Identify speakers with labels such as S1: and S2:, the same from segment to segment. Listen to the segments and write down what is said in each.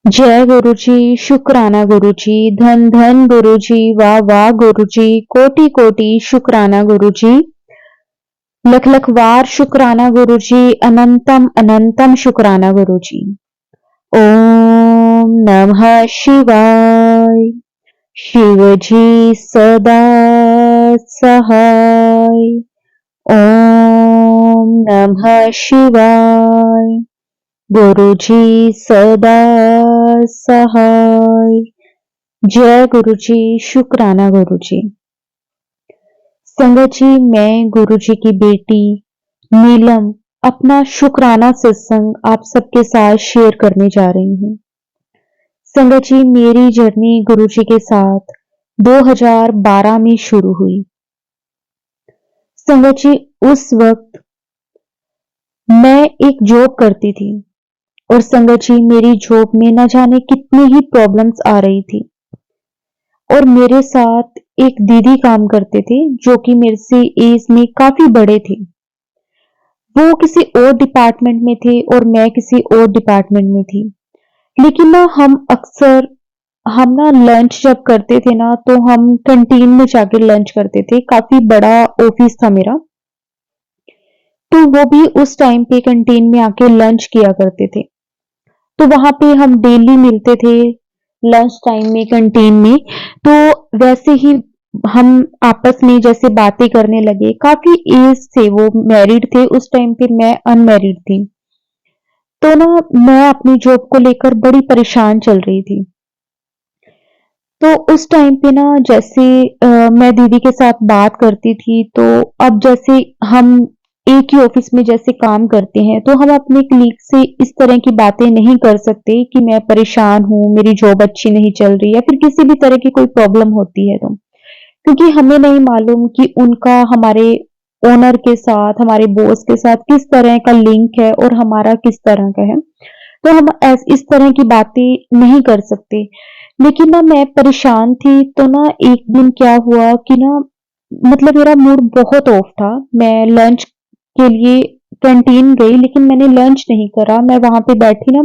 S1: जय गुरु जी, शुक्राना गुरु जी, धन धन गुरु जी, वाह वाह गुरु जी, कोटि कोटि शुक्राना गुरु जी, लख लख वार शुक्राना गुरु जी, अनंतम अनंतम शुक्राना गुरु जी। ओम नमः शिवाय। शिव जी सदा सहाय। ओम नमः शिवाय। गुरु जी सदा सहाय। जय गुरु जी, शुक्राना गुरु जी। संगत जी, मैं गुरु जी की बेटी नीलम अपना शुक्राना सत्संग आप सबके साथ शेयर करने जा रही हूँ। संगत जी, मेरी जर्नी गुरु जी के साथ 2012 में शुरू हुई। संगत जी, उस वक्त मैं एक जॉब करती थी और संगत जी, मेरी जॉब में न जाने कितनी ही प्रॉब्लम्स आ रही थी और मेरे साथ एक दीदी काम करते थे जो कि मेरे से एज में काफी बड़े थे। वो किसी और डिपार्टमेंट में थे और मैं किसी और डिपार्टमेंट में थी। लेकिन ना हम ना लंच जब करते थे ना तो हम कैंटीन में जाके लंच करते थे। काफी बड़ा ऑफिस था मेरा, तो वो भी उस टाइम पे कैंटीन में आके लंच किया करते थे। तो वहां पे हम डेली मिलते थे लंच टाइम में कैंटीन में। तो वैसे ही हम आपस में जैसे बातें करने लगे। काफी एज थे, वो मैरिड थे उस टाइम पे, मैं अनमैरिड थी। तो ना मैं अपनी जॉब को लेकर बड़ी परेशान चल रही थी। तो उस टाइम पे ना जैसे मैं दीदी के साथ बात करती थी, तो अब जैसे हम एक ही ऑफिस में जैसे काम करते हैं तो हम अपने कलीग से इस तरह की बातें नहीं कर सकते कि मैं परेशान हूँ, मेरी जॉब अच्छी नहीं चल रही या फिर किसी भी तरह की कोई प्रॉब्लम होती है तो, क्योंकि हमें नहीं मालूम कि उनका हमारे ओनर के साथ, हमारे बॉस के साथ किस तरह का लिंक है और हमारा किस तरह का है। तो हम इस तरह की बातें नहीं कर सकते। लेकिन ना मैं परेशान थी, तो ना एक दिन क्या हुआ कि ना मतलब मेरा मूड बहुत ऑफ था। मैं लंच के लिए कैंटीन गई लेकिन मैंने लंच नहीं करा। मैं वहां पे बैठी ना,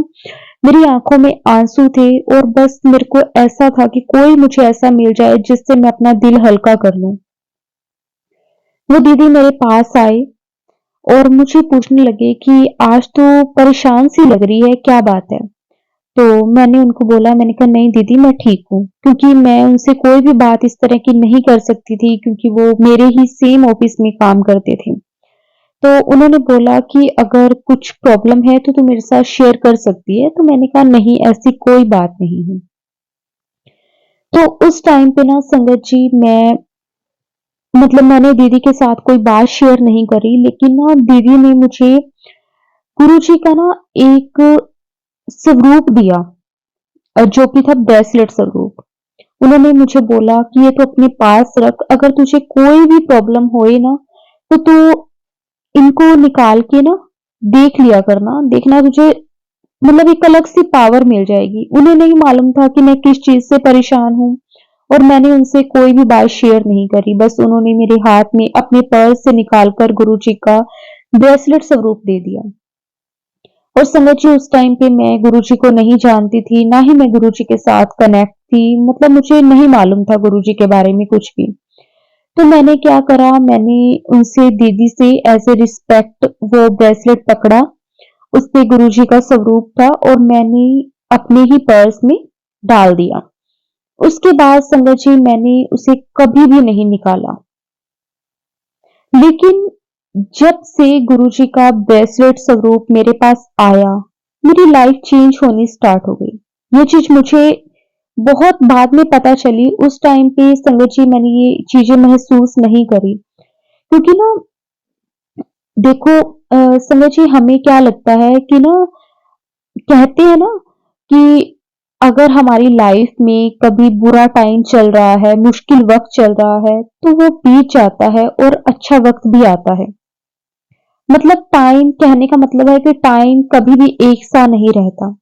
S1: मेरी आंखों में आंसू थे और बस मेरे को ऐसा था कि कोई मुझे ऐसा मिल जाए जिससे मैं अपना दिल हल्का कर लूं। वो दीदी मेरे पास आए और मुझे पूछने लगे कि आज तो परेशान सी लग रही है, क्या बात है? तो मैंने उनको बोला, मैंने कहा नहीं दीदी मैं ठीक हूँ, क्योंकि मैं उनसे कोई भी बात इस तरह की नहीं कर सकती थी क्योंकि वो मेरे ही सेम ऑफिस में काम करते थे। तो उन्होंने बोला कि अगर कुछ प्रॉब्लम है तो तू मेरे साथ शेयर कर सकती है। तो मैंने कहा नहीं, ऐसी कोई बात नहीं है। तो उस टाइम पे ना संगत जी, मैंने दीदी के साथ कोई बात शेयर नहीं करी, लेकिन ना दीदी ने मुझे गुरु जी का ना एक स्वरूप दिया, जो कि था ब्रेसलेट स्वरूप। उन्होंने मुझे बोला कि ये तो अपने पास रख, अगर तुझे कोई भी प्रॉब्लम होए ना तो तू इनको निकाल के ना देख लिया करना, देखना तुझे मतलब एक अलग सी पावर मिल जाएगी। उन्हें नहीं मालूम था कि मैं किस चीज से परेशान हूँ और मैंने उनसे कोई भी बात शेयर नहीं करी। बस उन्होंने मेरे हाथ में अपने पर्स से निकालकर गुरु जी का ब्रेसलेट स्वरूप दे दिया। और संगत जी, उस टाइम पे मैं गुरु जी को नहीं जानती थी, ना ही मैं गुरु जी के साथ कनेक्ट थी। मतलब मुझे नहीं मालूम था गुरु जी के बारे में कुछ भी। तो मैंने क्या करा, मैंने उनसे दीदी से एज ए रिस्पेक्ट वो ब्रेसलेट पकड़ा। उस पे गुरु जी का स्वरूप था और मैंने अपने ही पर्स में डाल दिया। उसके बाद संगत जी, मैंने उसे कभी भी नहीं निकाला। लेकिन जब से गुरुजी का ब्रेसलेट स्वरूप मेरे पास आया, मेरी लाइफ चेंज होनी स्टार्ट हो गई। ये चीज मुझे बहुत बाद में पता चली। उस टाइम पे संगत जी मैंने ये चीजें महसूस नहीं करी, क्योंकि ना देखो संगत जी, हमें क्या लगता है कि ना, कहते हैं ना कि अगर हमारी लाइफ में कभी बुरा टाइम चल रहा है, मुश्किल वक्त चल रहा है, तो वो बीत जाता है और अच्छा वक्त भी आता है। मतलब टाइम, कहने का मतलब है कि टाइम कभी भी एक सा नहीं रहता।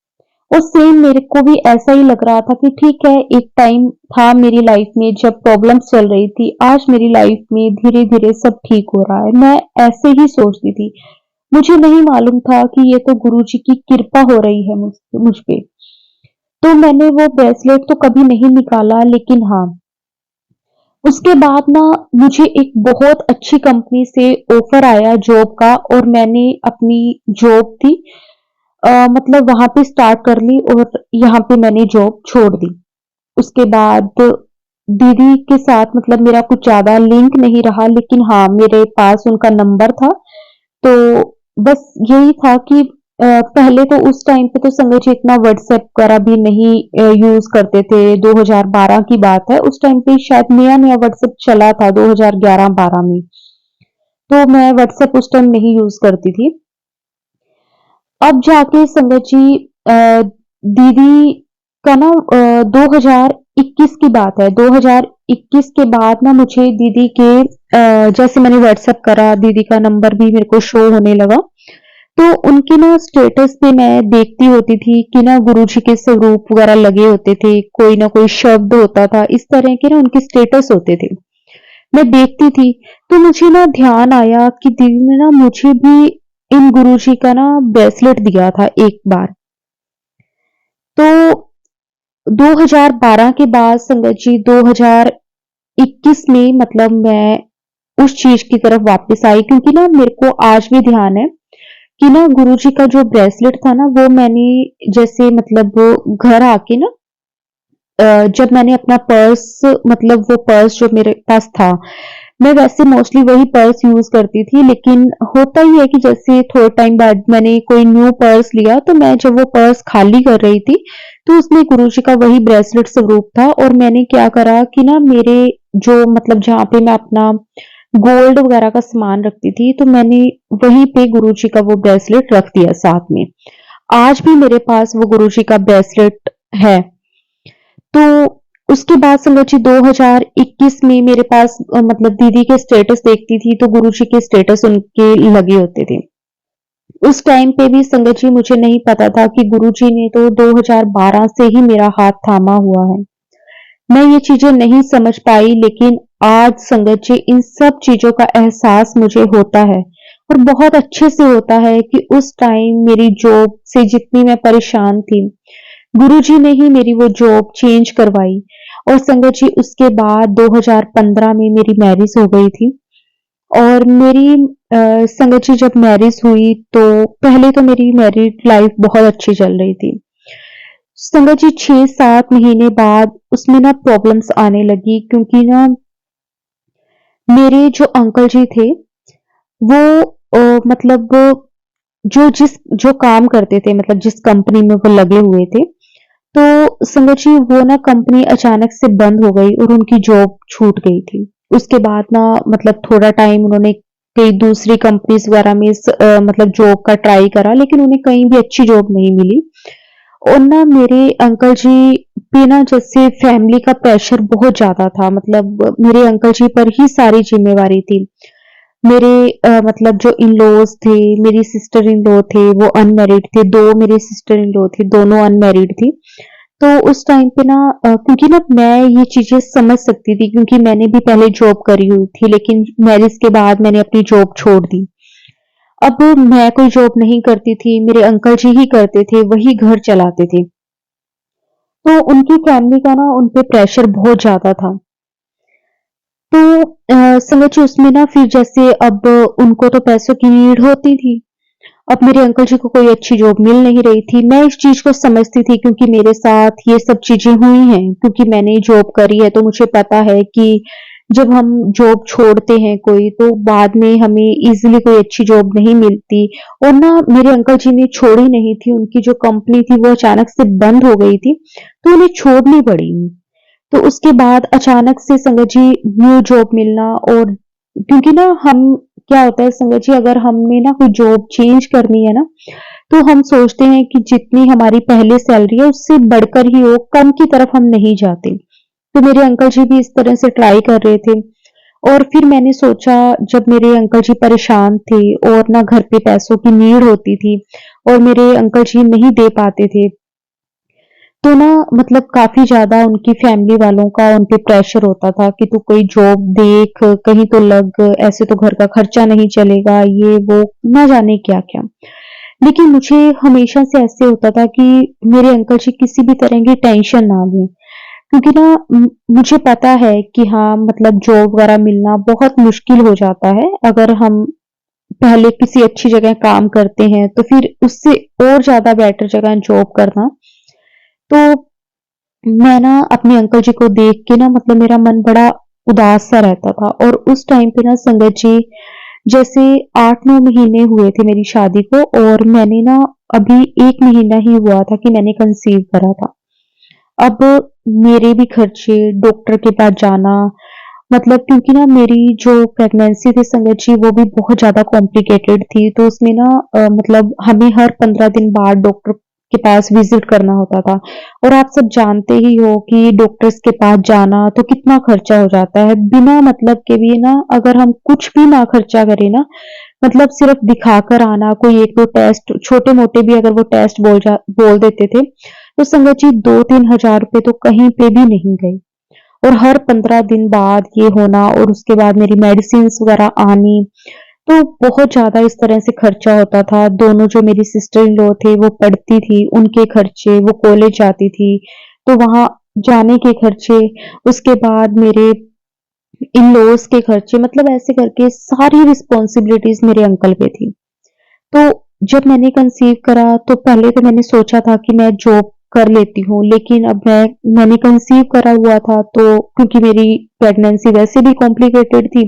S1: और सेम मेरे को भी ऐसा ही लग रहा था कि ठीक है, एक टाइम था मेरी लाइफ में जब प्रॉब्लम्स चल रही थी, आज मेरी लाइफ में धीरे धीरे सब ठीक हो रहा है। मैं ऐसे ही सोचती थी। मुझे नहीं मालूम था कि ये तो गुरु जी की कृपा हो रही है मुझ पे। तो मैंने वो ब्रेसलेट तो कभी नहीं निकाला, लेकिन हाँ, उसके बाद ना मुझे एक बहुत अच्छी कंपनी से ऑफर आया जॉब का, और मैंने अपनी जॉब थी मतलब वहां पे स्टार्ट कर ली, और यहाँ पे मैंने जॉब छोड़ दी। उसके बाद दीदी के साथ मतलब मेरा कुछ ज़्यादा लिंक नहीं रहा, लेकिन हाँ, मेरे पास उनका नंबर था। तो बस यही था कि पहले तो उस टाइम पे तो संगत जी इतना व्हाट्सएप वगैरह भी नहीं यूज़ करते थे। 2012 की बात है, उस टाइम पे शायद नया-नया व्हाट्सएप चला था 2011-12 में। तो मैं व्हाट्सएप उस टाइम नहीं यूज़ करती थी। अब जाके संगत जी दीदी का ना 2021 की बात है। 2021 के बाद ना मुझे दीदी के जैसे मैंने व्हाट्सएप करा, दीदी का नंबर भी मेरे को शो होने लगा। तो उनके ना स्टेटस पे मैं देखती होती थी कि ना गुरुजी के स्वरूप वगैरह लगे होते थे, कोई ना कोई शब्द होता था, इस तरह के ना उनके स्टेटस होते थे। मैं देखती थी, तो मुझे ना ध्यान आया कि दीदी ने ना मुझे भी इन गुरुजी का ना ब्रेसलेट दिया था एक बार। तो 2012 के बाद संगत जी 2021 में मतलब मैं उस चीज की तरफ वापस आई, क्योंकि ना मेरे को आज भी ध्यान है कि ना गुरुजी का जो ब्रेसलेट था ना, वो मैंने जैसे मतलब घर आके ना जब मैंने अपना पर्स मतलब वो पर्स जो मेरे पास था, मैं वैसे मोस्टली वही पर्स यूज करती थी, लेकिन होता ही है कि जैसे थोड़े टाइम बाद मैंने कोई न्यू पर्स लिया, तो मैं जब वो पर्स खाली कर रही थी, तो उसमें गुरुजी का वही ब्रेसलेट स्वरूप था। और मैंने क्या करा कि ना मेरे जो मतलब जहाँ पे मैं अपना गोल्ड वगैरह का सामान रखती थी, तो मैंने वहीं पे गुरुजी का वो ब्रेसलेट रख दिया साथ में। आज भी मेरे पास वो गुरुजी का ब्रेसलेट है। तो उसके बाद संगत जी 2021 में मेरे पास मतलब दीदी के स्टेटस देखती थी, तो गुरुजी के स्टेटस उनके लगे होते थे। उस टाइम पे भी संगत जी मुझे नहीं पता था कि गुरुजी ने तो 2012 से ही मेरा हाथ थामा हुआ है। मैं ये चीजें नहीं समझ पाई, लेकिन आज संगत जी इन सब चीजों का एहसास मुझे होता है, और बहुत अच्छे से होता है कि उस टाइम मेरी जॉब से जितनी मैं परेशान थी, गुरुजी ने ही मेरी वो जॉब चेंज करवाई। और संगत जी उसके बाद 2015 में मेरी मैरिज हो गई थी। और मेरी संगत जी जब मैरिज हुई, तो पहले तो मेरी मैरिड लाइफ बहुत अच्छी चल रही थी। संगत जी 6-7 महीने बाद उसमें ना प्रॉब्लम्स आने लगी, क्योंकि ना मेरे जो अंकल जी थे वो मतलब जो काम करते थे, मतलब जिस कंपनी में वो लगे हुए थे, तो संगत जी वो ना कंपनी अचानक से बंद हो गई और उनकी जॉब छूट गई थी। उसके बाद ना मतलब थोड़ा टाइम उन्होंने कई दूसरी कंपनीज वगैरह में मतलब जॉब का ट्राई करा, लेकिन उन्हें कहीं भी अच्छी जॉब नहीं मिली। और ना मेरे अंकल जी पे ना जैसे फैमिली का प्रेशर बहुत ज्यादा था, मतलब मेरे अंकल जी पर ही सारी जिम्मेवारी थी। मेरे मतलब जो इन लॉज थे, मेरी सिस्टर इन लॉ थे, वो अनमैरिड थे। 2 मेरे सिस्टर इन लॉ थी, दोनों अनमैरिड थी। तो उस टाइम पे ना क्योंकि ना मैं ये चीजें समझ सकती थी, क्योंकि मैंने भी पहले जॉब करी हुई थी, लेकिन मैरिज के बाद मैंने अपनी जॉब छोड़ दी। अब मैं कोई जॉब नहीं करती थी, मेरे अंकल जी ही करते थे, वही घर चलाते थे। तो उनकी फैमिली का ना उन पे प्रेशर बहुत ज्यादा था। तो समझिए उसमें ना फिर जैसे अब उनको तो पैसों की नीड होती थी। अब मेरे अंकल जी को कोई अच्छी जॉब मिल नहीं रही थी। मैं इस चीज को समझती थी, क्योंकि मेरे साथ ये सब चीजें हुई हैं, क्योंकि मैंने जॉब करी है, तो मुझे पता है कि जब हम जॉब छोड़ते हैं कोई, तो बाद में हमें इजीली कोई अच्छी जॉब नहीं मिलती। और ना मेरे अंकल जी ने छोड़ी नहीं थी, उनकी जो कंपनी थी वो अचानक से बंद हो गई थी, तो उन्हें छोड़नी पड़ी। तो उसके बाद अचानक से संगत जी न्यू जॉब मिलना, और क्योंकि ना हम क्या होता है संगत जी, अगर हमने ना कोई जॉब चेंज करनी है ना, तो हम सोचते हैं कि जितनी हमारी पहले सैलरी है उससे बढ़कर ही हो, कम की तरफ हम नहीं जाते। तो मेरे अंकल जी भी इस तरह से ट्राई कर रहे थे। और फिर मैंने सोचा, जब मेरे अंकल जी परेशान थे और ना घर पे पैसों की नीड होती थी, और मेरे अंकल जी नहीं दे पाते थे, तो ना मतलब काफ़ी ज़्यादा उनकी फैमिली वालों का उन पे प्रेशर होता था कि तू कोई जॉब देख, कहीं तो लग, ऐसे तो घर का खर्चा नहीं चलेगा, ये वो, ना जाने क्या-क्या। लेकिन मुझे हमेशा से ऐसे होता था कि मेरे अंकल जी किसी भी तरह की टेंशन ना लें, क्योंकि ना मुझे पता है कि हाँ, मतलब जॉब वगैरह मिलना बहुत मुश्किल हो जाता है अगर हम पहले किसी अच्छी जगह काम करते हैं, तो फिर उससे और ज़्यादा बेटर जगह जॉब करना। तो मैं ना अपने अंकल जी को देख के ना, मतलब मेरा मन बड़ा उदास सा रहता था, और उस टाइम पे ना संगत जी, जैसे 8-9 महीने हुए थे मेरी शादी को, और मैंने ना अभी 1 महीना ही हुआ था कि मैंने कंसीव करा था। अब मेरे भी खर्चे, डॉक्टर के पास जाना, मतलब क्योंकि ना मेरी जो प्रेगनेंसी थी संगत जी, वो भी बहुत ज़्यादा कॉम्प्लिकेटेड थी, तो उसमें ना मतलब हमें हर 15 दिन बाद डॉक्टर के पास विज़िट करना होता था। और आप सब जानते ही हो कि डॉक्टर्स के पास जाना तो कितना खर्चा हो जाता है, बिना मतलब के भी ना, अगर हम कुछ भी ना खर्चा करें ना, मतलब सिर्फ दिखाकर आना, कोई 1-2 टेस्ट छोटे-मोटे भी अगर वो टेस्ट बोल देते थे, तो संगत जी 2-3 हज़ार रुपए तो कहीं पे भी नहीं गए। और हर 15 दिन बाद ये होना, और उसके बाद मेरी मेडिसिन्स वगैरह आनी, तो बहुत ज़्यादा इस तरह से खर्चा होता था। दोनों जो मेरी सिस्टर इन लॉ थे वो पढ़ती थी, उनके खर्चे, वो कॉलेज जाती थी, तो वहाँ जाने के खर्चे, उसके बाद मेरे इन-लॉज़ के खर्चे, मतलब ऐसे करके सारी रिस्पॉन्सिबिलिटीज़ मेरे अंकल पे थी। तो जब मैंने कंसीव करा, तो पहले तो मैंने सोचा था कि मैं जॉब कर लेती हूँ, लेकिन अब मैंने कंसीव करा हुआ था, तो क्योंकि मेरी प्रेगनेंसी वैसे भी कॉम्प्लिकेटेड थी,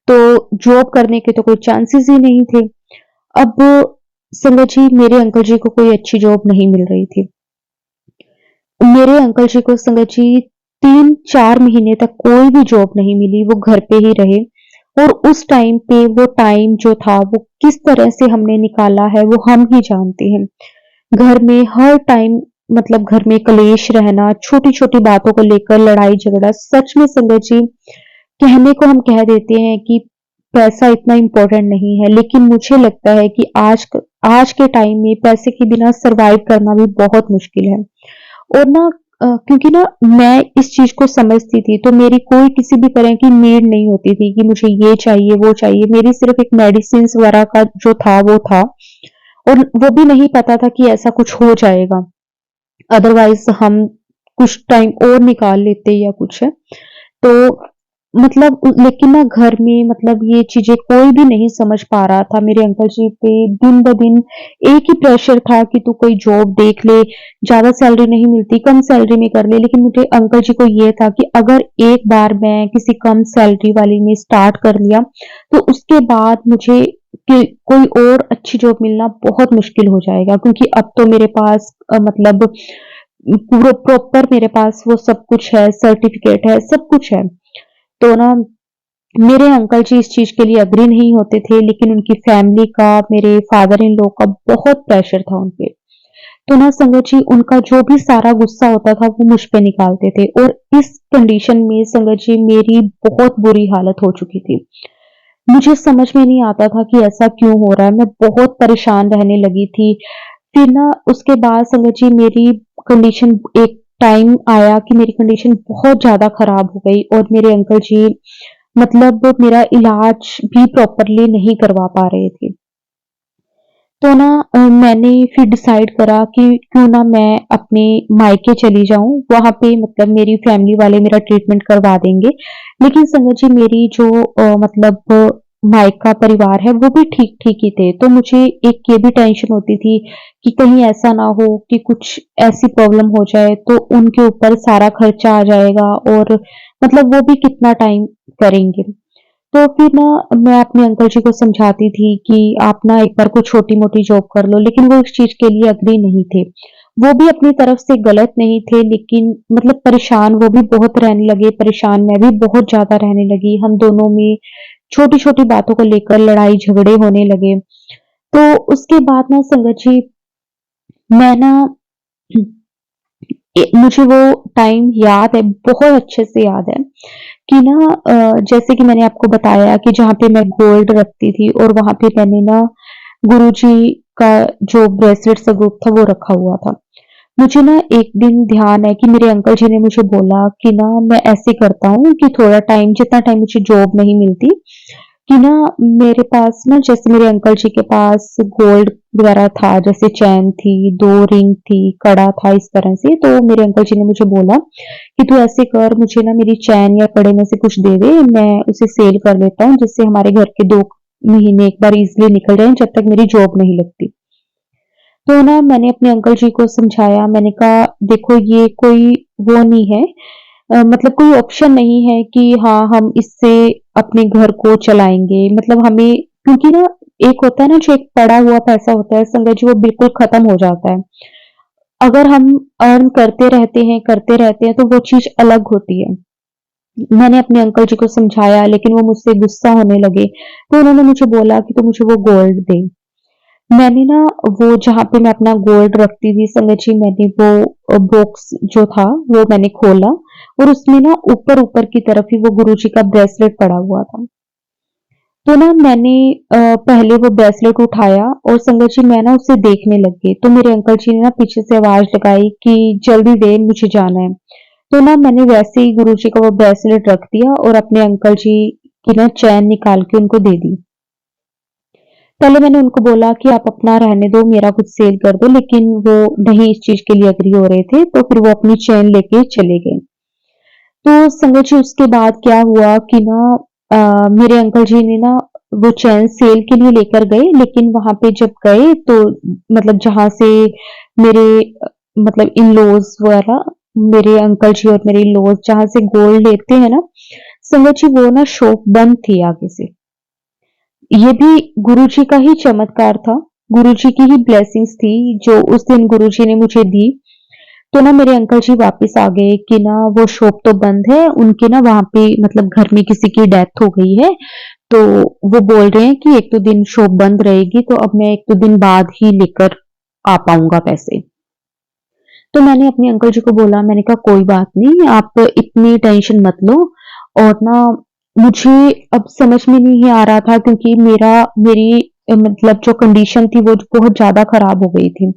S1: तो जॉब करने के तो कोई चांसेस ही नहीं थे। अब समझ ही, मेरे अंकल जी को कोई अच्छी जॉब नहीं मिल रही थी। मेरे अंकल जी को संगत जी 3-4 महीने तक कोई भी जॉब नहीं मिली, वो घर पे ही रहे, और उस टाइम पे वो टाइम जो था वो किस तरह से हमने निकाला है वो हम ही जानते हैं। घर में हर टाइम, मतलब घर में कलेश रहना, छोटी-छोटी बातों को लेकर लड़ाई झगड़ा, सच में संगत जी, कहने को हम कह देते हैं कि पैसा इतना इम्पोर्टेंट नहीं है, लेकिन मुझे लगता है कि आज के टाइम में पैसे के बिना सर्वाइव करना भी बहुत मुश्किल है। और ना क्योंकि ना मैं इस चीज़ को समझती थी, तो मेरी कोई किसी भी तरह की नीड नहीं होती थी कि मुझे ये चाहिए, वो चाहिए। मेरी सिर्फ़ एक मेडिसिन्स वगैरह का जो था वो था, और वो भी नहीं पता था कि ऐसा कुछ हो जाएगा। अदरवाइज़ हम कुछ टाइम और निकाल लेते या कुछ है। तो मतलब लेकिन ना घर में, मतलब ये चीज़ें कोई भी नहीं समझ पा रहा था। मेरे अंकल जी पे दिन-ब-दिन एक ही प्रेशर था कि तू कोई जॉब देख ले, ज़्यादा सैलरी नहीं मिलती, कम सैलरी में कर ले। लेकिन मुझे अंकल जी को ये था कि अगर एक बार मैं किसी कम सैलरी वाली में स्टार्ट कर लिया, तो उसके बाद मुझे कोई और अच्छी जॉब मिलना बहुत मुश्किल हो जाएगा, क्योंकि अब तो मेरे पास मतलब पूरा प्रॉपर मेरे पास वो सब कुछ है, सर्टिफ़िकेट है, सब कुछ है। तो ना मेरे अंकल जी इस चीज़ के लिए एग्री नहीं होते थे, लेकिन उनकी फैमिली का, मेरे फादर इन लॉ का बहुत प्रेशर था उन पे। तो ना संगत जी, उनका जो भी सारा गुस्सा होता था वो मुझ पे निकालते थे, और इस कंडीशन में संगत जी मेरी बहुत बुरी हालत हो चुकी थी। मुझे समझ में नहीं आता था कि ऐसा क्यों हो रहा है, मैं बहुत परेशान रहने लगी थी। फिर ना उसके बाद संगत जी मेरी कंडीशन, एक टाइम आया कि मेरी कंडीशन बहुत ज़्यादा खराब हो गई, और मेरे अंकल जी मतलब मेरा इलाज भी प्रॉपरली नहीं करवा पा रहे थे। तो ना मैंने फिर डिसाइड करा कि क्यों ना मैं अपने मायके चली जाऊँ, वहाँ पे मतलब मेरी फैमिली वाले मेरा ट्रीटमेंट करवा देंगे। लेकिन संगत जी मेरी जो मतलब मायका परिवार है वो भी ठीक-ठीक ही थे। तो मुझे एक ये भी टेंशन होती थी कि कहीं ऐसा ना हो कि कुछ ऐसी प्रॉब्लम हो जाए तो उनके ऊपर सारा खर्चा आ जाएगा, और मतलब वो भी कितना टाइम करेंगे। तो फिर ना मैं अपने अंकल जी को समझाती थी कि आप ना एक बार को छोटी-मोटी जॉब कर लो, लेकिन वो इस चीज़ के लिए एग्री नहीं थे। वो भी अपनी तरफ से गलत नहीं थे, लेकिन मतलब परेशान वो भी बहुत रहने लगे, परेशान मैं भी बहुत ज़्यादा रहने लगी। हम दोनों में छोटी-छोटी बातों को लेकर लड़ाई झगड़े होने लगे। तो उसके बाद ना संगत जी, मैं ना मुझे वो टाइम याद है, बहुत अच्छे से याद है कि ना जैसे कि मैंने आपको बताया कि जहाँ पे मैं गोल्ड रखती थी, और वहाँ पे मैंने ना गुरुजी का जो ब्रेसलेट सा ग्रुप था वो रखा हुआ था। मुझे ना एक दिन ध्यान है कि मेरे अंकल जी ने मुझे बोला कि ना मैं ऐसे करता हूँ कि थोड़ा टाइम, जितना टाइम मुझे जॉब नहीं मिलती, कि ना मेरे पास ना, जैसे मेरे अंकल जी के पास गोल्ड वगैरह था, जैसे चैन थी, 2 रिंग थी, कड़ा था, इस तरह से। तो मेरे अंकल जी ने मुझे बोला कि तू ऐसे कर, मुझे ना मेरी चैन या कड़े में से कुछ दे दे, मैं उसे सेल कर लेता हूँ, जिससे हमारे घर के 2 महीने एक बार इज़िली निकल जाएँ जब तक मेरी जॉब नहीं लगती। तो ना मैंने अपने अंकल जी को समझाया, मैंने कहा देखो ये कोई वो नहीं है, मतलब कोई ऑप्शन नहीं है कि हाँ, हम इससे अपने घर को चलाएँगे। मतलब हमें, क्योंकि ना एक होता है ना, जो एक पड़ा हुआ पैसा होता है संगत जी, वो बिल्कुल खत्म हो जाता है। अगर हम अर्न करते रहते हैं तो वो चीज़ अलग होती है। मैंने अपने अंकल जी को समझाया, लेकिन वो मुझसे गुस्सा होने लगे। तो उन्होंने मुझे बोला कि तू मुझे वो गोल्ड दे। मैंने ना वो जहाँ पे मैं अपना गोल्ड रखती थी संगत जी, मैंने वो बॉक्स जो था वो मैंने खोला, और उसमें ना ऊपर-ऊपर की तरफ ही वो गुरुजी का ब्रेसलेट पड़ा हुआ था। तो ना मैंने पहले वो ब्रेसलेट उठाया और संगत जी मैं ना उसे देखने लग गई। तो मेरे अंकल जी ने ना पीछे से आवाज़ लगाई कि जल्दी दे, मुझे जाना है। तो ना मैंने वैसे ही गुरुजी का वो ब्रेसलेट रख दिया और अपने अंकल जी की ना चैन निकाल के उनको दे दी। पहले मैंने उनको बोला कि आप अपना रहने दो, मेरा कुछ सेल कर दो, लेकिन वो नहीं इस चीज़ के लिए एग्री हो रहे थे, तो फिर वो अपनी चेन लेके चले गए। तो संगत जी उसके बाद क्या हुआ कि ना मेरे अंकल जी ने ना वो चेन सेल के लिए लेकर गए, लेकिन वहाँ पे जब गए तो मतलब जहाँ से मेरे मतलब इन-लॉज़ वगैरह, मेरे अंकल जी और मेरे इन-लॉज़ जहाँ से गोल्ड लेते हैं ना, संगत जी वो ना शॉप बंद थी आगे से। ये भी गुरुजी का ही चमत्कार था, गुरुजी की ही ब्लेसिंग्स थी जो उस दिन गुरुजी ने मुझे दी। तो ना मेरे अंकल जी वापस आ गए कि ना वो शॉप तो बंद है, उनके ना वहाँ पे मतलब घर में किसी की डेथ हो गई है, तो वो बोल रहे हैं कि 1-2 दिन शॉप बंद रहेगी, तो अब मैं 1-2 दिन बाद ही लेकर आ पाऊँगा पैसे। तो मैंने अपने अंकल जी को बोला, मैंने कहा कोई बात नहीं, आप इतनी टेंशन मत लो। और ना मुझे अब समझ में नहीं आ रहा था, क्योंकि मेरी मतलब जो कंडीशन थी वो बहुत ज़्यादा खराब हो गई थी।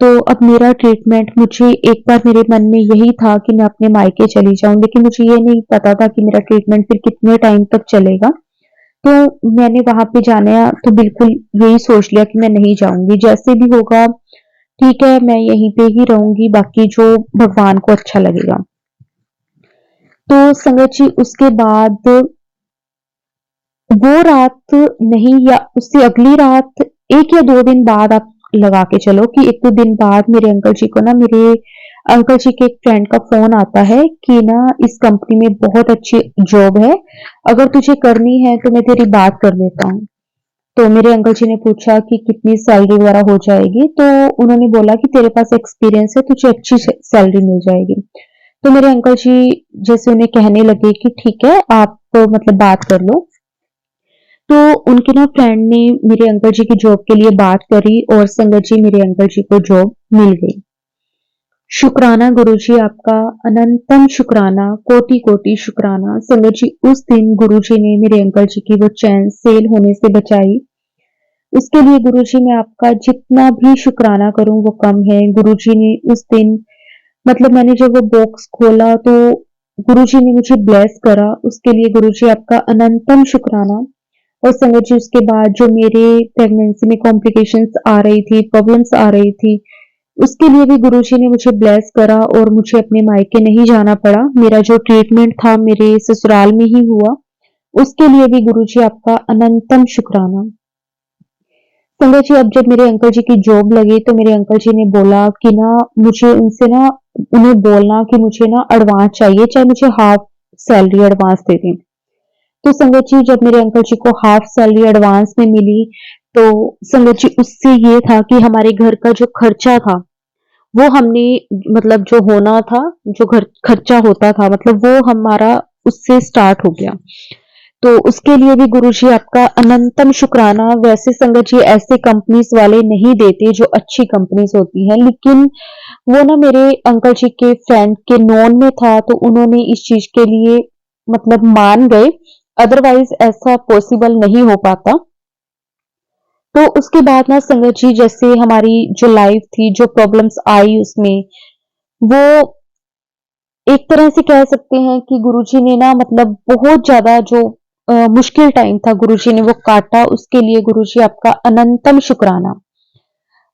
S1: तो अब मेरा ट्रीटमेंट, मुझे एक बार मेरे मन में यही था कि मैं अपने मायके चली जाऊँ, लेकिन मुझे ये नहीं पता था कि मेरा ट्रीटमेंट फिर कितने टाइम तक चलेगा। तो मैंने वहाँ पे जाना तो बिल्कुल यही सोच लिया कि मैं नहीं जाऊँगी, जैसे भी होगा ठीक है, मैं यहीं पे ही रहूँगी, बाकी जो भगवान को अच्छा लगेगा। तो संगत जी उसके बाद वो रात नहीं, या उससे अगली रात 1 या 2 दिन बाद आप लगा के चलो कि 1-2 दिन बाद मेरे अंकल जी को ना, मेरे अंकल जी के एक फ्रेंड का फ़ोन आता है कि ना इस कंपनी में बहुत अच्छी जॉब है, अगर तुझे करनी है तो मैं तेरी बात कर देता हूँ। तो मेरे अंकल जी ने पूछा कि कितनी सैलरी वगैरह हो जाएगी? तो उन्होंने बोला कि तेरे पास एक्सपीरियंस है, तुझे अच्छी सैलरी मिल जाएगी। तो मेरे अंकल जी जैसे उन्हें कहने लगे कि ठीक है, आप मतलब बात कर लो। तो उनके ना फ्रेंड ने मेरे अंकल जी की जॉब के लिए बात करी और संगत जी मेरे अंकल जी को जॉब मिल गई। शुक्राना गुरुजी आपका, अनंतम शुक्राना, कोटि-कोटि शुक्राना। संगत जी उस दिन गुरुजी ने मेरे अंकल जी की वो चैन सेल होने से बचाई। उसके लिए गुरुजी मैं आपका जितना भी शुक्राना करूँ वो कम है। गुरुजी ने उस दिन मतलब मैंने जब वो बॉक्स खोला तो गुरुजी ने मुझे ब्लेस करा, उसके लिए गुरुजी आपका अनंतम शुक्राना। और संगत जी उसके बाद जो मेरे प्रेगनेंसी में कॉम्प्लिकेशंस आ रही थी, प्रॉब्लम्स आ रही थी, उसके लिए भी गुरुजी ने मुझे ब्लेस करा और मुझे अपने मायके नहीं जाना पड़ा। मेरा जो ट्रीटमेंट था मेरे ससुराल में ही हुआ, उसके लिए भी गुरुजी आपका अनंतम शुक्राना। संगत जी अब जब मेरे अंकल जी की जॉब लगी तो मेरे अंकल जी ने बोला कि ना मुझे उनसे ना उन्हें बोलना कि मुझे ना एडवांस चाहिए, चाहे मुझे हाफ सैलरी एडवांस दे दें। तो संगत जी जब मेरे अंकल जी को हाफ सैलरी एडवांस में मिली, तो संगत जी उससे ये था कि हमारे घर का जो खर्चा था, वो हमने मतलब जो होना था, जो घर खर्चा होता था मतलब वो हमारा उससे स्टार्ट हो गया। तो उसके लिए भी गुरुजी आपका अनंतम शुक्राना। वैसे संगत जी ऐसे कंपनीज़ वाले नहीं देते जो अच्छी कंपनीज़ होती हैं, लेकिन वो ना मेरे अंकल जी के फ्रेंड के नॉन में था, तो उन्होंने इस चीज़ के लिए मतलब मान गए, अदरवाइज़ ऐसा पॉसिबल नहीं हो पाता। तो उसके बाद ना संगत जी जैसे हमारी जो लाइफ थी, जो प्रॉब्लम्स आई उसमें, वो एक तरह से कह सकते हैं कि गुरुजी ने ना मतलब बहुत ज़्यादा जो मुश्किल टाइम था, गुरुजी ने वो काटा, उसके लिए गुरुजी आपका अनंतम शुक्राना।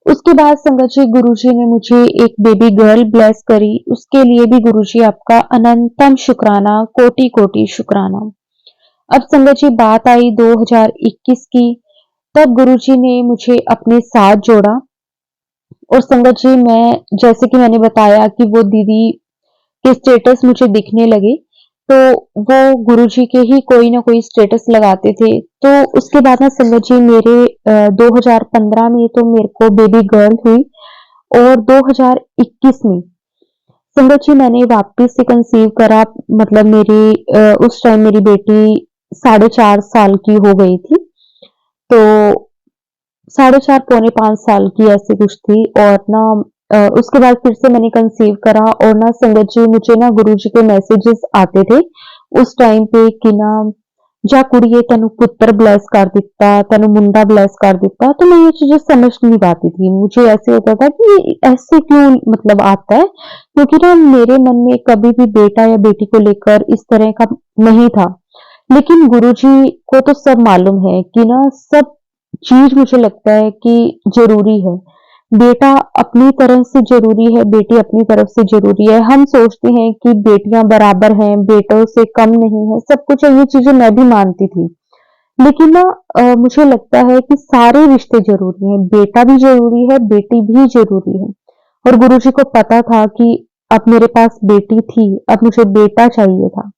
S1: उसके बाद संगत जी गुरुजी ने मुझे एक बेबी गर्ल ब्लेस करी, उसके लिए भी गुरुजी आपका अनंतम शुक्राना, कोटि कोटि शुक्राना। अब संगत जी बात आई 2021 की, तब गुरुजी ने मुझे अपने साथ जोड़ा। और संगत जी मैं, जैसे कि मैंने बताया कि वो दीदी के स्टेटस मुझे दिखने लगे, तो वो गुरुजी के ही कोई ना कोई स्टेटस लगाते थे। तो उसके बाद ना संगत जी मेरे 2015 में तो मेरे को बेबी गर्ल हुई, और 2021 में संगत जी मैंने वापस से कंसीव करा। मतलब उस टाइम मेरी बेटी 4.5 साल की हो गई थी, तो 4.5 पौने 5 साल की ऐसी कुछ थी। और ना उसके बाद फिर से मैंने कंसीव करा, और ना संगत जी मुझे ना गुरुजी के मैसेजेस आते थे उस टाइम पे कि ना, जा कुड़िए तेनू पुत्र ब्लेस कर दिता, तेनू मुंडा ब्लेस कर दिता। तो मैं ये चीजें समझ नहीं पाती थी, मुझे ऐसे होता था कि ये ऐसे क्यों मतलब आता है, क्योंकि ना मेरे मन में कभी भी बेटा या बेटी को लेकर इस तरह का नहीं था। लेकिन गुरुजी को तो सब मालूम है कि ना, सब चीज मुझे लगता है कि जरूरी है। बेटा अपनी तरह से जरूरी है, बेटी अपनी तरफ से जरूरी है। हम सोचते हैं कि बेटियां बराबर हैं, बेटों से कम नहीं है, सब कुछ है, ये चीजें मैं भी मानती थी। लेकिन ना मुझे लगता है कि सारे रिश्ते जरूरी हैं, बेटा भी जरूरी है, बेटी भी जरूरी है। और गुरुजी को पता था कि अब मेरे पास बेटी थी, अब मुझे बेटा चाहिए था।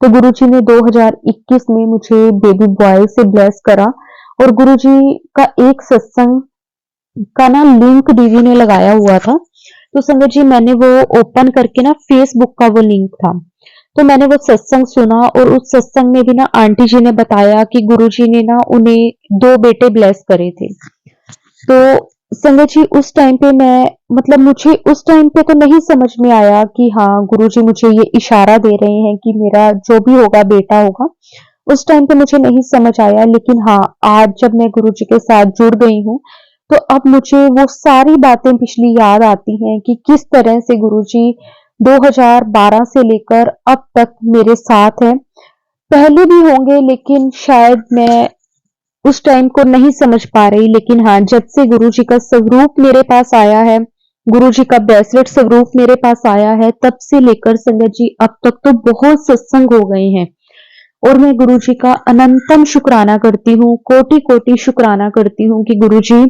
S1: तो गुरुजी ने 2021 में मुझे बेबी बॉय से ब्लेस करा। और गुरुजी का एक सत्संग का ना लिंक दीदी ने लगाया हुआ था। तो संगत जी मैंने वो ओपन करके ना, फेसबुक का वो लिंक था, तो मैंने वो सत्संग सुना। और उस सत्संग में भी ना आंटी जी ने बताया कि गुरुजी ने ना उन्हें 2 बेटे ब्लेस करे थे। तो संगत जी उस टाइम पे मैं, मतलब मुझे उस टाइम पे तो नहीं समझ में आया कि हाँ गुरुजी मुझे ये इशारा दे रहे हैं कि मेरा जो भी होगा बेटा होगा। उस टाइम पे मुझे नहीं समझ आया, लेकिन हाँ आज जब मैं गुरुजी के साथ जुड़ गई हूँ, तो अब मुझे वो सारी बातें पिछली याद आती हैं कि किस तरह से गुरुजी 2012 से लेकर अब तक मेरे साथ है। पहले भी होंगे, लेकिन शायद मैं उस टाइम को नहीं समझ पा रही। लेकिन हाँ, जब से गुरुजी का स्वरूप मेरे पास आया है, गुरुजी का ब्रेसलेट स्वरूप मेरे पास आया है, तब से लेकर संगत जी अब तक तो बहुत सत्संग हो गए हैं। और मैं गुरुजी का अनंतम शुक्राना करती हूँ, कोटि कोटि शुक्राना करती हूँ कि गुरुजी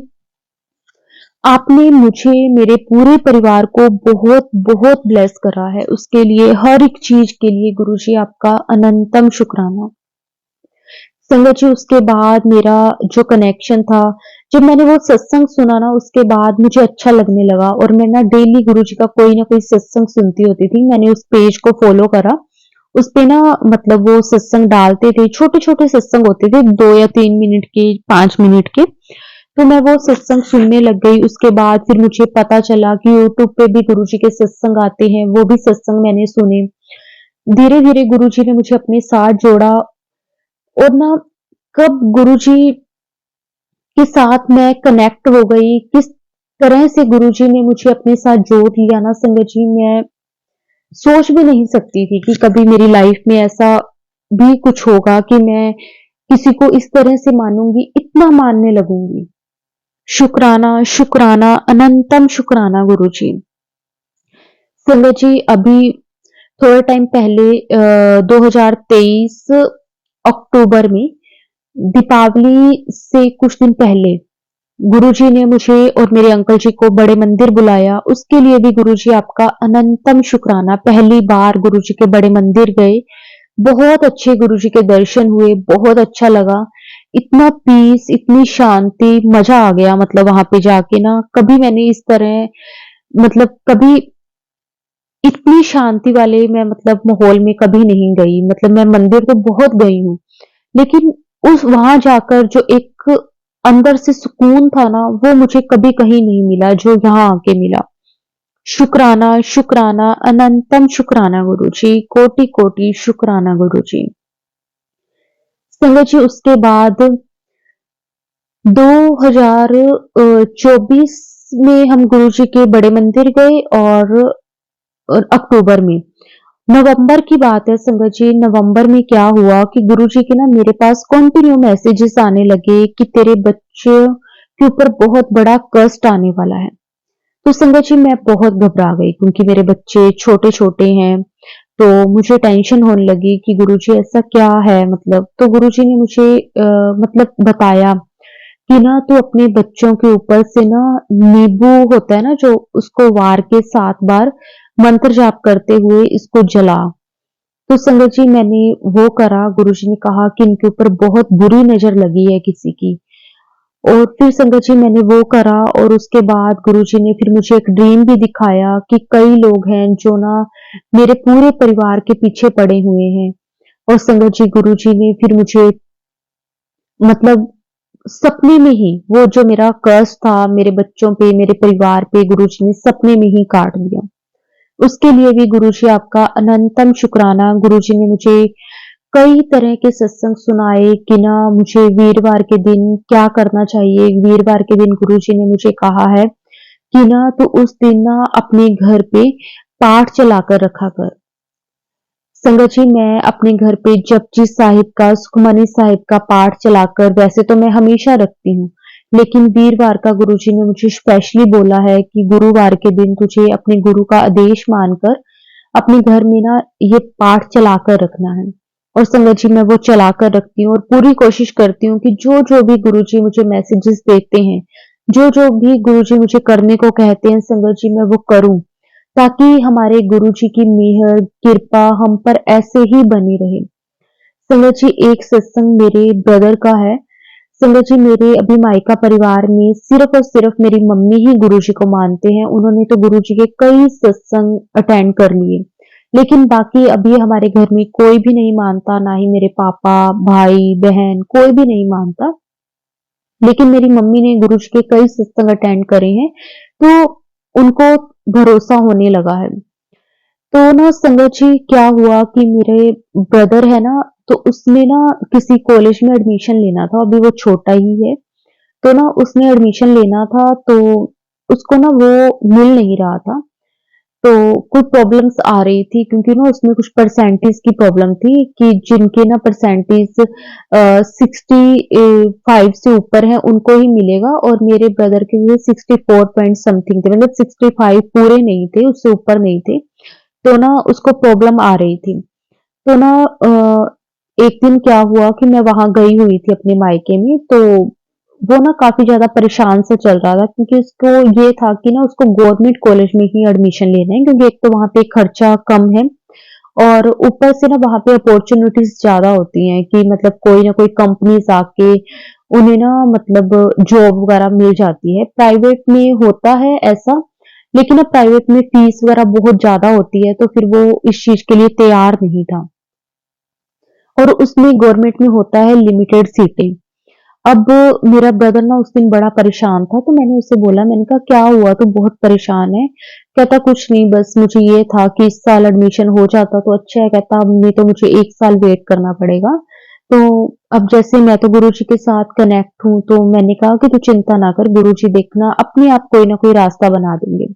S1: आपने मुझे, मेरे पूरे परिवार को बहुत बहुत ब्लेस करा है। उसके लिए, हर एक चीज के लिए गुरुजी आपका अनंतम शुक्राना। संगत जी उसके बाद मेरा जो कनेक्शन था, जब मैंने वो सत्संग सुना ना, उसके बाद मुझे अच्छा लगने लगा। और मैं ना डेली गुरुजी का कोई ना कोई सत्संग सुनती होती थी। मैंने उस पेज को फॉलो करा, उस पे ना मतलब वो सत्संग डालते थे, छोटे छोटे सत्संग होते थे, 2 या 3 मिनट के, 5 मिनट के। तो मैं वो सत्संग सुनने लग गई। उसके बाद फिर मुझे पता चला कि यूट्यूब पे भी गुरुजी के सत्संग आते हैं, वो भी सत्संग मैंने सुने। धीरे धीरे गुरुजी ने मुझे अपने साथ जोड़ा। और ना, कब गुरुजी के साथ मैं कनेक्ट हो गई, किस तरह से गुरुजी ने मुझे अपने साथ जोड़ लिया ना संगत जी, मैं सोच भी नहीं सकती थी कि कभी मेरी लाइफ में ऐसा भी कुछ होगा कि मैं किसी को इस तरह से मानूंगी, इतना मानने लगूंगी। शुक्राना शुक्राना अनंतम शुक्राना गुरुजी। संगत जी अभी थोड़ा टाइम पहले 2023 अक्टूबर में, दीपावली से कुछ दिन पहले, गुरुजी ने मुझे और मेरे अंकल जी को बड़े मंदिर बुलाया। उसके लिए भी गुरुजी आपका अनंतम शुक्राना। पहली बार गुरुजी के बड़े मंदिर गए, बहुत अच्छे गुरुजी के दर्शन हुए, बहुत अच्छा लगा। इतना पीस, इतनी शांति, मजा आ गया। मतलब वहां पे जाके ना, कभी मैंने इस तरह, मतलब कभी इतनी शांति वाले मैं मतलब माहौल में कभी नहीं गई। मतलब मैं मंदिर तो बहुत गई हूँ, लेकिन उस वहां जाकर जो एक अंदर से सुकून था ना, वो मुझे कभी कहीं नहीं मिला जो यहाँ आके मिला। शुक्राना शुक्राना अनंतम शुक्राना गुरुजी, कोटि कोटि शुक्राना गुरुजी। संगत जी उसके बाद 2024 में हम गुरुजी के बड़े मंदिर गए, और अक्टूबर में। नवंबर की बात है संगत जी। नवंबर में क्या हुआ कि गुरुजी के ना मेरे पास कंटिन्यू मैसेजेस आने लगे कि तेरे बच्चे के ऊपर बहुत बड़ा कष्ट आने वाला है। तो संगत जी मैं बहुत घबरा गई क्योंकि मेरे बच्चे छोटे-छोटे हैं, तो मुझे टेंशन होने लगी कि गुरुजी ऐसा क्या है मतलब। तो गुरुजी ने मुझे मतलब बताया कि ना तू अपने बच्चों के ऊपर से ना नींबू होता है ना जो, उसको वार के 7 बार मंत्र जाप करते हुए इसको जला। तो संगत जी मैंने वो करा। गुरुजी ने कहा कि इनके ऊपर बहुत बुरी नज़र लगी है किसी की। और फिर संगत जी मैंने वो करा और उसके बाद गुरुजी ने फिर मुझे एक ड्रीम भी दिखाया कि कई लोग हैं जो ना मेरे पूरे परिवार के पीछे पड़े हुए हैं। और संगत जी गुरुजी ने फिर मुझे मतलब सपने में ही वो जो मेरा कर्ज था मेरे बच्चों पे, मेरे परिवार पे, गुरुजी ने सपने में ही काट दिया। उसके लिए भी गुरुजी आपका अनंतम शुक्राना। गुरुजी ने मुझे कई तरह के सत्संग सुनाए कि ना मुझे वीरवार के दिन क्या करना चाहिए। वीरवार के दिन गुरुजी ने मुझे कहा है कि ना तू उस दिन ना अपने घर पे पाठ चलाकर रखा कर। संगत जी मैं अपने घर पे जपजी साहिब का, सुखमनी साहिब का पाठ चलाकर वैसे तो मैं हमेशा रखती हूँ, लेकिन वीरवार का गुरुजी ने मुझे स्पेशली बोला है कि गुरुवार के दिन तुझे अपने गुरु का आदेश मानकर अपने घर में ना ये पाठ चलाकर रखना है। और संगत जी मैं वो चलाकर रखती हूँ और पूरी कोशिश करती हूँ कि जो-जो भी गुरुजी मुझे मैसेजेस देते हैं, जो-जो भी गुरुजी मुझे करने को कहते हैं संगत जी मैं वो करूँ, ताकि हमारे गुरुजी की मेहर, कृपा हम पर ऐसे ही बनी रहे। संगत जी एक सत्संग मेरे ब्रदर का है। संगत जी मेरे अभी मायका परिवार में सिर्फ और सिर्फ मेरी मम्मी ही गुरुजी को मानते हैं। उन्होंने तो गुरुजी के कई सत्संग अटेंड कर लिए, लेकिन बाकी अभी हमारे घर में कोई भी नहीं मानता, ना ही मेरे पापा, भाई, बहन कोई भी नहीं मानता। लेकिन मेरी मम्मी ने गुरुजी के कई सत्संग अटेंड करे हैं, तो उनको भरोसा होने लगा है। तो ना संगत जी क्या हुआ कि मेरे ब्रदर है ना, तो उसने ना किसी कॉलेज में एडमिशन लेना था, अभी वो छोटा ही है। तो ना उसने एडमिशन लेना था, तो उसको ना वो मिल नहीं रहा था। तो कुछ प्रॉब्लम्स आ रही थी क्योंकि ना उसमें कुछ परसेंटेज की प्रॉब्लम थी कि जिनके ना परसेंटेज 65 से ऊपर है उनको ही मिलेगा, और मेरे ब्रदर के लिए 64 पॉइंट समथिंग थे, मतलब 65 पूरे नहीं थे, उससे ऊपर नहीं थे। तो ना उसको प्रॉब्लम आ रही थी। तो ना एक दिन क्या हुआ कि मैं वहां गई हुई थी अपने मायके में, तो वो ना काफी ज्यादा परेशान से चल रहा था क्योंकि उसको ये था कि ना उसको गवर्नमेंट कॉलेज में ही एडमिशन लेना है, क्योंकि एक तो वहां पे खर्चा कम है और ऊपर से ना वहां पे अपॉर्चुनिटीज ज्यादा होती हैं कि मतलब कोई ना कोई कंपनीज आके उन्हें ना मतलब जॉब वगैरह मिल जाती है। प्राइवेट में होता है ऐसा, लेकिन अब प्राइवेट में फीस वगैरह बहुत ज्यादा होती है, तो फिर वो इस चीज के लिए तैयार नहीं था। और उसमें गवर्नमेंट में होता है लिमिटेड सीटें। अब मेरा ब्रदर ना उस दिन बड़ा परेशान था, तो मैंने उससे बोला, मैंने कहा क्या हुआ तू बहुत परेशान है? कहता कुछ नहीं, बस मुझे ये था कि इस साल एडमिशन हो जाता तो अच्छा है। कहता अब नहीं तो मुझे 1 साल वेट करना पड़ेगा। तो अब जैसे मैं तो गुरुजी के साथ कनेक्ट हूँ, तो मैंने कहा कि तू चिंता ना कर, गुरुजी देखना अपने आप कोई ना कोई रास्ता बना देंगे।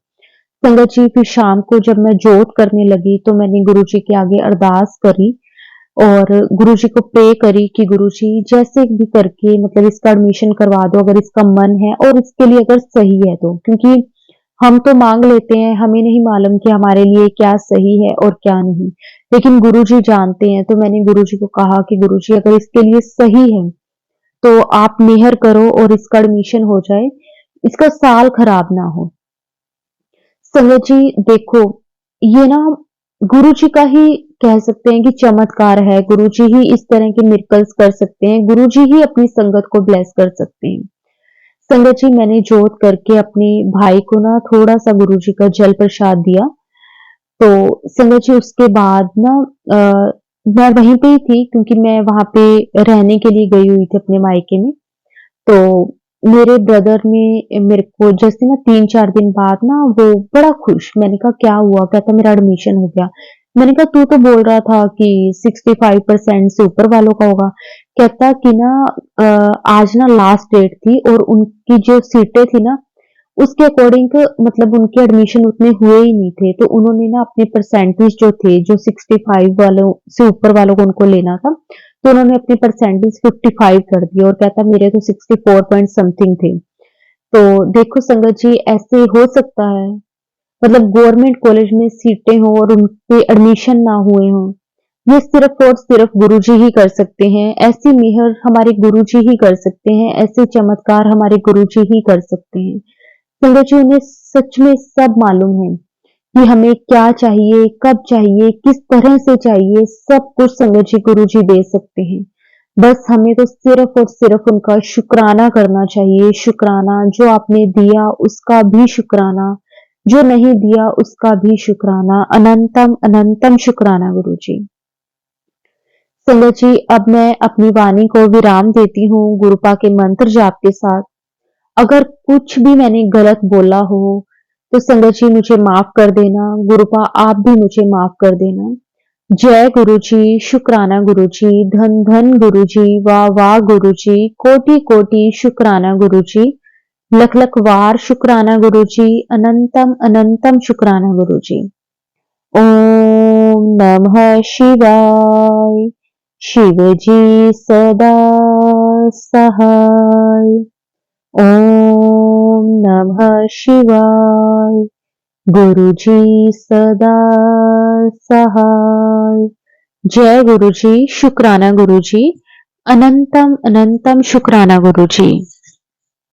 S1: संगत जी फिर शाम को जब मैं जोत करने लगी तो मैंने गुरुजी के आगे अरदास करी और गुरुजी को प्रे करी कि गुरुजी जैसे भी करके मतलब इसका एडमिशन करवा दो अगर इसका मन है और इसके लिए अगर सही है तो, क्योंकि हम तो मांग लेते हैं, हमें नहीं मालूम कि हमारे लिए क्या सही है और क्या नहीं, लेकिन गुरुजी जानते हैं। तो मैंने गुरुजी को कहा कि गुरुजी अगर इसके लिए सही है तो आप मेहर करो और इसका एडमिशन हो जाए, इसका साल खराब ना हो। संगत जी देखो, ये ना गुरुजी का ही कह सकते हैं कि चमत्कार है। गुरुजी ही इस तरह के मिरेकल्स कर सकते हैं, गुरुजी ही अपनी संगत को ब्लेस कर सकते हैं। संगत जी मैंने जोत करके अपने भाई को ना थोड़ा सा गुरुजी का जल प्रसाद दिया। तो संगत जी उसके बाद ना मैं वहीं पे ही थी क्योंकि मैं वहां पे रहने के लिए गई हुई थी अपने मायके में। तो मेरे ब्रदर ने मेरे को जैसे ना 3-4 दिन बाद ना वो बड़ा खुश। मैंने कहा क्या हुआ? कहता मेरा एडमिशन हो गया। मैंने कहा तू तो बोल रहा था कि 65% से ऊपर वालों का होगा। कहता कि ना आज ना लास्ट डेट थी और उनकी जो सीटें थी ना उसके अकॉर्डिंग मतलब उनके एडमिशन उतने हुए ही नहीं थे, तो उन्होंने ना अपने परसेंटेज जो थे, जो 65 वालों से ऊपर वालों को उनको लेना था, तो उन्होंने अपने परसेंटेज 55 कर दिए और कहता मेरे तो 64 पॉइंट समथिंग थे। तो देखो संगत जी, ऐसे हो सकता है, मतलब गवर्नमेंट कॉलेज में सीटें हों और उन पे एडमिशन ना हुए हों, ये सिर्फ और सिर्फ गुरुजी ही कर सकते हैं। ऐसी मेहर हमारे गुरुजी ही कर सकते हैं, ऐसे चमत्कार हमारे गुरुजी ही कर सकते हैं। संगत जी, उन्हें सच में सब मालूम है कि हमें क्या चाहिए, कब चाहिए, किस तरह से चाहिए, सब कुछ संगत जी गुरुजी दे सकते हैं। बस हमें तो सिर्फ और सिर्फ उनका शुक्राना करना चाहिए। शुक्राना, जो आपने दिया उसका भी शुक्राना, जो नहीं दिया उसका भी शुक्राना, अनंतम अनंतम शुक्राना गुरुजी। संगत जी, अब मैं अपनी वाणी को विराम देती हूँ गुरुपा के मंत्र जाप के साथ। अगर कुछ भी मैंने गलत बोला हो तो संगत जी मुझे माफ कर देना, गुरुपा आप भी मुझे माफ कर देना। जय गुरुजी, शुक्राना गुरुजी, धन धन गुरुजी, वाह वाह गुरुजी, कोटि कोटि शुक्राना गुरुजी, लख लख वार शुक्राना गुरुजी, अनंतम अनंतम शुक्राना गुरुजी। ओम नमः शिवाय। शिवजी सदा सहाय। ओम नमः शिवाय। गुरुजी सदा सहाय। जय गुरुजी, शुक्राना गुरुजी, अनंतम अनंतम शुक्राना गुरुजी।